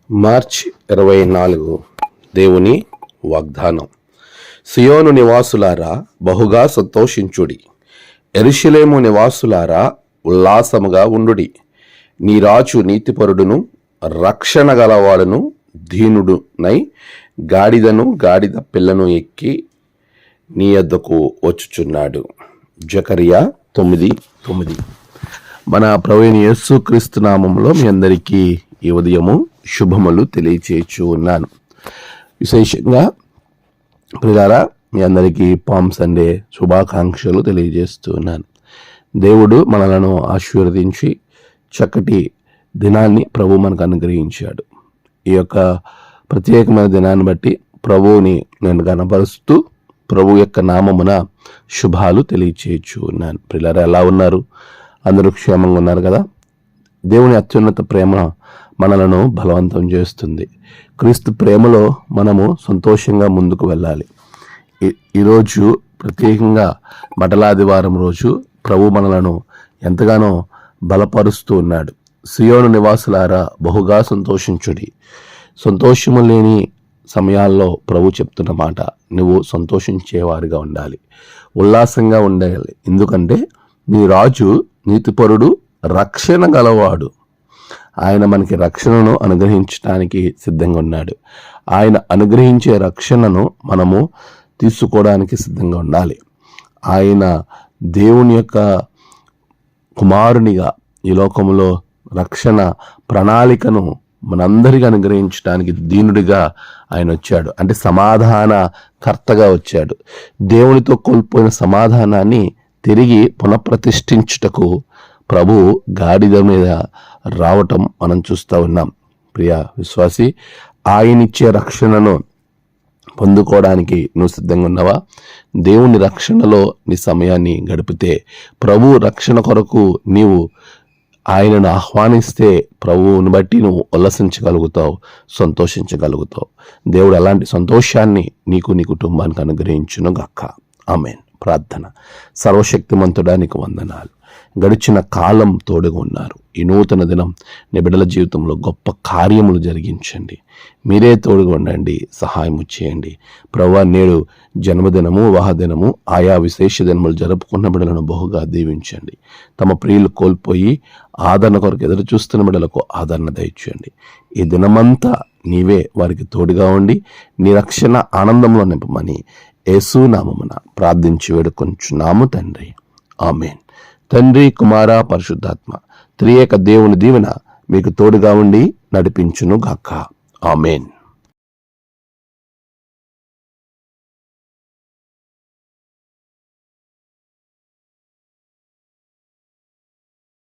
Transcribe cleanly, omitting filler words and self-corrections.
మార్చి 24 దేవుని వాగ్దానం. సియోను నివాసులారా బహుగా సంతోషించుడి, యెరూషలేము నివాసులారా ఉల్లాసముగా ఉండుడి. నీ రాజు నీతిపరుడును రక్షణ గలవాడును దీనుడునై గాడిద పిల్లను ఎక్కి నీ యొద్దకు వచ్చుచున్నాడు. జకరియా 9:9. మన ప్రభువైన యేసుక్రీస్తు నామములో మీ అందరికీ ఈ ఉదయము శుభములు తెలియచేయచ్చు ఉన్నాను. విశేషంగా ప్రియులారా, మీ అందరికీ పామ్ సండే శుభాకాంక్షలు తెలియజేస్తూ ఉన్నాను. దేవుడు మనలను ఆశీర్వదించి చక్కటి దినాన్ని ప్రభు మనకు అనుగ్రహించాడు. ఈ యొక్క ప్రత్యేకమైన దినాన్ని బట్టి ప్రభువుని నేను గణపరుస్తూ ప్రభు యొక్క నామమున శుభాలు తెలియచేయచ్చు ఉన్నాను. ప్రియులారా, ఎలా ఉన్నారు? అందరూ క్షేమంగా ఉన్నారు కదా? దేవుని అత్యున్నత ప్రేమ మనలను బలవంతం చేస్తుంది. క్రీస్తు ప్రేమలో మనము సంతోషంగా ముందుకు వెళ్ళాలి. ఈరోజు ప్రత్యేకంగా మటలాదివారం రోజు ప్రభు మనలను ఎంతగానో బలపరుస్తూ ఉన్నాడు. సియోను నివాసులారా బహుగా సంతోషించుడి. సంతోషము లేని సమయాల్లో ప్రభు చెప్తున్న మాట, నువ్వు సంతోషించేవారిగా ఉండాలి, ఉల్లాసంగా ఉండాలి. ఎందుకంటే నీ రాజు నీతిపరుడు రక్షణ గలవాడు. ఆయన మనకి రక్షణను అనుగ్రహించడానికి సిద్ధంగా ఉన్నాడు. ఆయన అనుగ్రహించే రక్షణను మనము తీసుకోవడానికి సిద్ధంగా ఉండాలి. ఆయన దేవుని యొక్క కుమారునిగా ఈ లోకంలో రక్షణ ప్రణాళికను మనందరికీ అనుగ్రహించడానికి దీనుడిగా ఆయన వచ్చాడు. అంటే సమాధాన కర్తగా వచ్చాడు. దేవునితో కోల్పోయిన సమాధానాన్ని తిరిగి పునఃప్రతిష్ఠించుటకు ప్రభు గాడిద మీద రావటం మనం చూస్తూ ఉన్నాం. ప్రియ విశ్వాసి, ఆయనిచ్చే రక్షణను పొందుకోవడానికి నువ్వు సిద్ధంగా ఉన్నావా? దేవుని రక్షణలో నీ సమయాన్ని గడిపితే, ప్రభు రక్షణ కొరకు నీవు ఆయనను ఆహ్వానిస్తే ప్రభువుని బట్టి నువ్వు ఉల్లసించగలుగుతావు, సంతోషించగలుగుతావు. దేవుడు అలాంటి సంతోషాన్ని నీకు నీ కుటుంబానికి అనుగ్రహించును గాక. ఆమేన్. ప్రార్థన. సర్వశక్తిమంతుడానికి వందనాలు. గడిచిన కాలం తోడుగా ఉన్నారు. ఈ నూతన దినం నీ బిడ్డల జీవితంలో గొప్ప కార్యములు జరిగించండి. మీరే తోడుగా ఉండండి, సహాయం చేయండి. ప్రభువా, నేడు జన్మదినము, వివాహదినము, ఆయా విశేష దినములు జరుపుకున్న బిడ్డలను బహుగా దీవించండి. తమ ప్రియులు కోల్పోయి ఆదరణ కొరకు ఎదురు చూస్తున్న బిడ్డలకు ఆదరణ దయచేయండి. ఈ దినమంతా నీవే వారికి తోడుగా ఉండి నీ రక్షణ ఆనందంలో నింపమని యేసు నామమున ప్రార్థించి వేడుకొంచున్నాము తండ్రి. ఆమేన్. తండ్రి, కుమార, పరిశుద్ధాత్మ త్రియేక దేవుని దీవెన మీకు తోడుగా ఉండి నడిపించును గాక. ఆమేన్.